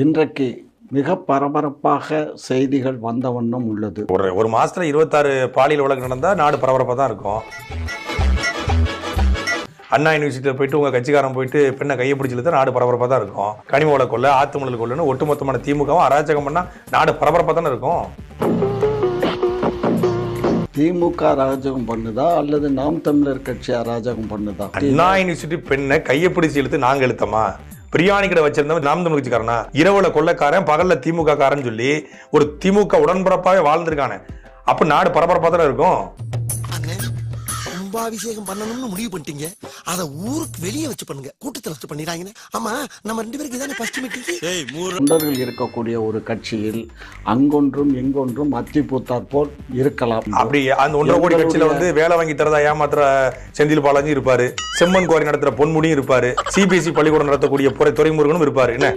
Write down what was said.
இன்றைக்கு மிக பரபரப்பாக செய்திகள் வந்த வண்ணம் உள்ளது. ஒரு மாசத்துல 26 பாலியல் வழக்கு நடந்தா நாடு பரபரப்பா தான் இருக்கும். அண்ணா யூனிவர்சிட்டியில் போயிட்டு உங்க கட்சிக்காரன் போயிட்டு பெண்ணை கையை பிடிச்சிருந்தா நாடு பரபரப்பா தான் இருக்கும். கனிம வள கொள்ள, ஆத்துமணல் கொள்ளுன்னு ஒட்டுமொத்தமான திமுகவும் அராஜகம் பண்ணா நாடு பரபரப்பா தானே இருக்கும். திமுக அராஜகம் பண்ணுதா அல்லது நாம் தமிழர் கட்சி அராஜகம் பண்ணுதா? அண்ணா யூனிவர்சிட்டி பெண்ணை கையை பிடிச்சி இழுத்து நாங்க இழுத்தமா? பிரியாணி கடை வச்சிருந்தவன் நாம் தமிழ் கட்சிக்காரனா? இரவுல கொள்ளக்காரன், பகல்ல திமுக காரன் சொல்லி ஒரு திமுக உடன்பரப்பாவே வாழ்ந்திருக்கானே. அப்ப நாடு பரபரப்பா தானே இருக்கும். கும்பாபிஷேகம் பண்ணணும்னு முடிவு பண்ணிட்டீங்க. அத ஊருக்கு வெளியே வச்சு பண்ணுங்க, கூட்டத்தில் வச்சு பண்ணிடுறாங்க. ஆமா, நம்ம 2 பேருக்கு இதானே ஃபர்ஸ்ட் மீட்டிங். தொண்டர்கள் இருக்கக்கூடிய ஒரு கட்சியில் அங்கொன்றும் இங்கொன்றும் அத்திப்பூத்தாற் போல் இருக்கலாம். அப்படி அந்த 1.5 கோடி கட்சியில வேலை வாங்கி தரதா ஏமாத்துற செந்தில் பாலாஜி இருப்பாரு, செம்மன் குவாரி நடத்துற பொன்முடியும் இருப்பாரு, சிபிஎஸ்இ பள்ளிக்கூடம் நடத்தக்கூடிய துறைமுருகனும் இருப்பாரு. என்ன